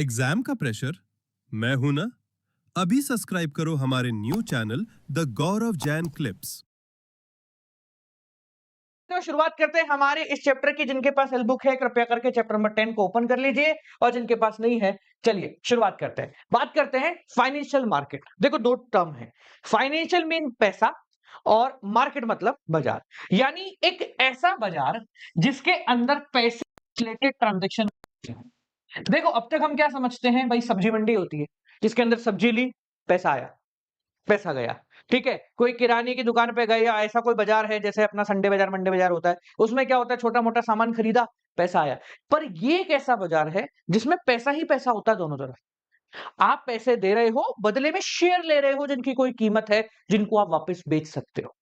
Exam का pressure? मैं हूं ना। अभी सब्सक्राइब करो हमारे new channel the Gaurav Jain clips. तो शुरुआत करते हैं हमारे इस चैप्टर की। जिनके पास हेल्प बुक है कृपया करके चैप्टर नंबर 10 को ओपन कर लीजिए, और जिनके पास नहीं है चलिए शुरुआत करते हैं। बात करते हैं फाइनेंशियल मार्केट। देखो दो टर्म है, फाइनेंशियल मीन पैसा और मार्केट मतलब बाजार। यानी एक ऐसा बाजार जिसके अंदर पैसे रिलेटेड ट्रांजेक्शन। देखो अब तक हम क्या समझते हैं भाई, सब्जी मंडी होती है जिसके अंदर सब्जी ली, पैसा आया, पैसा गया। ठीक है, कोई किराने की दुकान पे गए, या ऐसा कोई बाजार है जैसे अपना संडे बाजार मंडे बाजार होता है, उसमें क्या होता है छोटा मोटा सामान खरीदा, पैसा आया। पर ये एक ऐसा बाजार है जिसमें पैसा ही पैसा होता है दोनों तरफ। आप पैसे दे रहे हो, बदले में शेयर ले रहे हो जिनकी कोई कीमत है, जिनको आप वापस बेच सकते हो।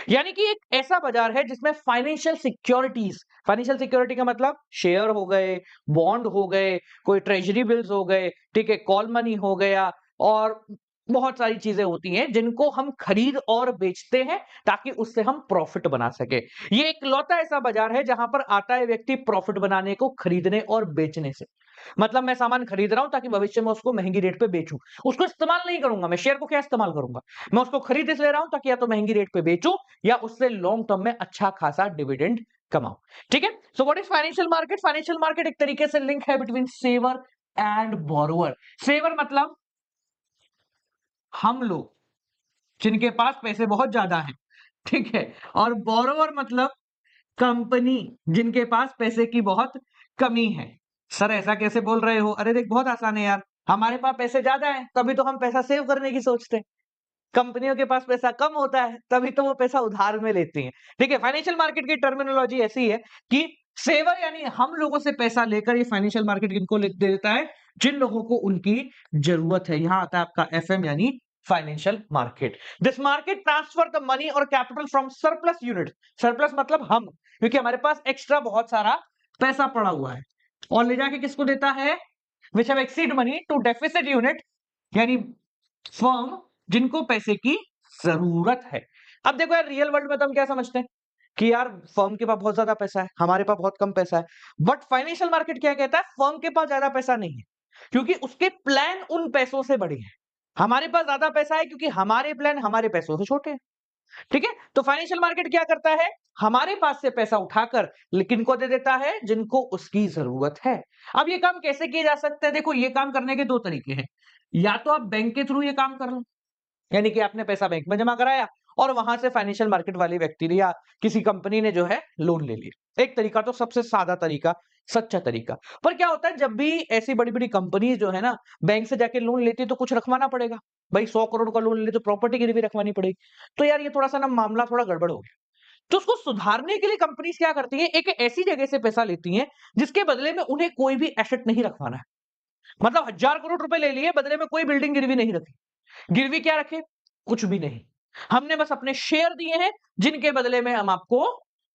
यानी कि एक ऐसा बाजार है जिसमें फाइनेंशियल सिक्योरिटी का मतलब शेयर हो गए, बॉन्ड हो गए, कोई ट्रेजरी बिल्स हो गए, ठीक है, कॉल मनी हो गया, और बहुत सारी चीजें होती हैं जिनको हम खरीद और बेचते हैं ताकि उससे हम प्रॉफिट बना सके। ये एक लौता ऐसा बाजार है जहां पर आता है व्यक्ति प्रॉफिट बनाने को, खरीदने और बेचने से। मतलब मैं सामान खरीद रहा हूं ताकि भविष्य में उसको महंगी रेट पे बेचूं, उसको इस्तेमाल नहीं करूंगा, मैं शेयर को क्या इस्तेमाल करूंगा, मैं उसको खरीद इसलिए रहा हूं ताकि या तो महंगी रेट पे बेचूं या उससे लॉन्ग टर्म में अच्छा खासा डिविडेंड कमाऊं। ठीक है, so what is financial market? Financial market एक तरीके से लिंक है between saver and borrower. Saver मतलब हम लोग जिनके पास पैसे बहुत ज्यादा हैं, ठीक है, और बोरोवर मतलब कंपनी जिनके पास पैसे की बहुत कमी है। सर ऐसा कैसे बोल रहे हो? अरे देख बहुत आसान है यार, हमारे पास पैसे ज्यादा है तभी तो हम पैसा सेव करने की सोचते हैं। कंपनियों के पास पैसा कम होता है तभी तो वो पैसा उधार में लेती हैं। ठीक है, फाइनेंशियल मार्केट की टर्मिनोलॉजी ऐसी है कि सेवर यानी हम लोगों से पैसा लेकर ये फाइनेंशियल मार्केट किनको दे देता है, जिन लोगों को उनकी जरूरत है। यहां आता है आपका एफएम यानी financial market. This market transfer the money और capital from surplus unit. Surplus मतलब हम, क्योंकि हमारे पास एक्स्ट्रा बहुत सारा पैसा पड़ा हुआ है, और ले जाके किसको देता है? Which have exceed money to deficit unit, यानी फर्म जिनको पैसे की जरूरत है। अब देखो यार, रियल वर्ल्ड में तो हम क्या समझते हैं कि यार फर्म के पास बहुत ज्यादा पैसा है, हमारे पास बहुत कम पैसा है। बट फाइनेंशियल मार्केट क्या कहता है? फर्म के पास ज्यादा पैसा नहीं है क्योंकि उसके प्लान उन पैसों से बड़े हैं। हमारे पास ज्यादा पैसा है क्योंकि हमारे प्लान हमारे पैसों से छोटे हैं। ठीक है, तो फाइनेंशियल मार्केट क्या करता है? हमारे पास से पैसा उठाकर लेकिन को दे देता है जिनको उसकी जरूरत है। अब ये काम कैसे किए जा सकते हैं? देखो ये काम करने के दो तरीके हैं। या तो आप बैंक के थ्रू ये काम कर लो, यानी कि आपने पैसा बैंक में जमा कराया और वहां से फाइनेंशियल मार्केट वाले व्यक्ति ने या किसी कंपनी ने जो है लोन ले लिया। एक तरीका तो सबसे सादा तरीका, सच्चा तरीका। पर क्या होता है जब भी ऐसी बड़ी बड़ी कंपनी जो है ना बैंक से जाके लोन लेती है तो कुछ रखवाना पड़ेगा। भाई 100 करोड़ का लोन ले तो प्रॉपर्टी गिरवी रखवानी पड़ेगी। तो यार ये थोड़ा सा ना मामला थोड़ा गड़बड़ हो गया। तो उसको सुधारने के लिए कंपनीज क्या करती है, एक ऐसी जगह से पैसा लेती है जिसके बदले में उन्हें कोई भी एसेट नहीं रखवाना है। मतलब 1000 करोड़ रुपए ले लिए, बदले में कोई बिल्डिंग गिरवी नहीं रखी। गिरवी क्या रखे? कुछ भी नहीं। हमने बस अपने शेयर दिए हैं जिनके बदले में हम आपको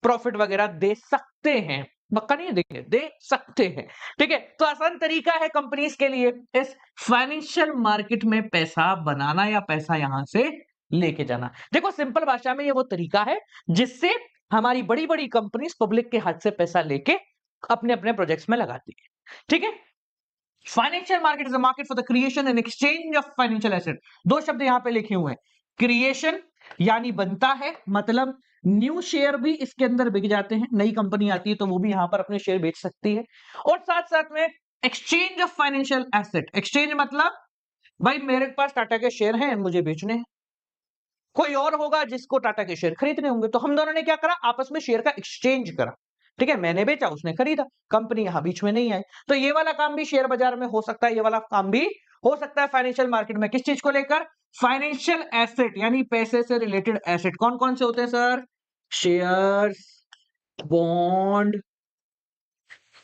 प्रॉफिट वगैरह दे सकते हैं। पक्का नहीं देंगे, दे सकते हैं। ठीक है, तो आसान तरीका है कंपनीज के लिए इस फाइनेंशियल मार्केट में पैसा बनाना या पैसा यहां से लेके जाना। देखो सिंपल भाषा में ये वो तरीका है जिससे हमारी बड़ी बड़ी कंपनीज पब्लिक के हाथ से पैसा लेके अपने अपने प्रोजेक्ट्स में लगाती है। ठीक है, financial market is a market for the creation and exchange of financial asset. दो शब्द यहां पे लिखे हुए हैं, क्रिएशन यानी बनता है, मतलब न्यू शेयर भी इसके अंदर बिक जाते हैं, नई कंपनी आती है तो वो भी यहां पर अपने शेयर बेच सकती है। और साथ साथ में exchange of financial asset. Exchange मतलब भाई मेरे पास टाटा के शेयर हैं, मुझे बेचने हैं, कोई और होगा जिसको टाटा के शेयर खरीदने होंगे, तो हम दोनों ने क्या करा? आपस में शेयर का एक्सचेंज करा। ठीक है, मैंने बेचा, उसने खरीदा, कंपनी यहां बीच में नहीं आई। तो ये वाला काम भी शेयर बाजार में हो सकता है, ये वाला काम भी हो सकता है फाइनेंशियल मार्केट में। किस चीज को लेकर? फाइनेंशियल एसेट यानी पैसे से रिलेटेड एसेट। कौन कौन से होते हैं सर? शेयर्स, बॉन्ड,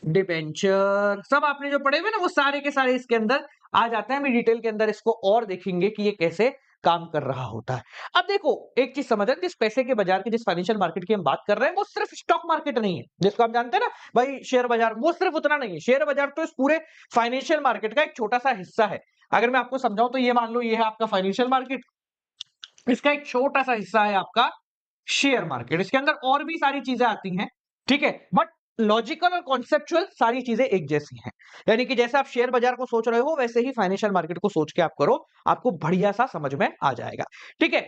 डिबेंचर, सब आपने जो पढ़े हुए ना वो सारे के सारे इसके अंदर आ जाते हैं। हम डिटेल के अंदर इसको और देखेंगे कि ये कैसे काम कर रहा होता है। अब देखो एक चीज समझ, जिस पैसे के बाजार की, जिस फाइनेंशियल मार्केट की हम बात कर रहे हैं वो सिर्फ स्टॉक मार्केट नहीं है जिसको हम जानते हैं ना भाई शेयर बाजार, वो सिर्फ उतना नहीं है। शेयर बाजार तो इस पूरे फाइनेंशियल मार्केट का एक छोटा सा हिस्सा है। अगर मैं आपको समझाऊं तो ये मान लो ये है आपका फाइनेंशियल मार्केट, इसका एक छोटा सा हिस्सा है आपका शेयर मार्केट। इसके अंदर और भी सारी चीजें आती हैं, ठीक है, बट लॉजिकल और कॉन्सेप्चुअल सारी चीजें एक जैसी हैं। यानी कि जैसे आप शेयर बाजार को सोच रहे हो वैसे ही फाइनेंशियल मार्केट को सोच के आप करो, आपको बढ़िया सा समझ में आ जाएगा। ठीक है?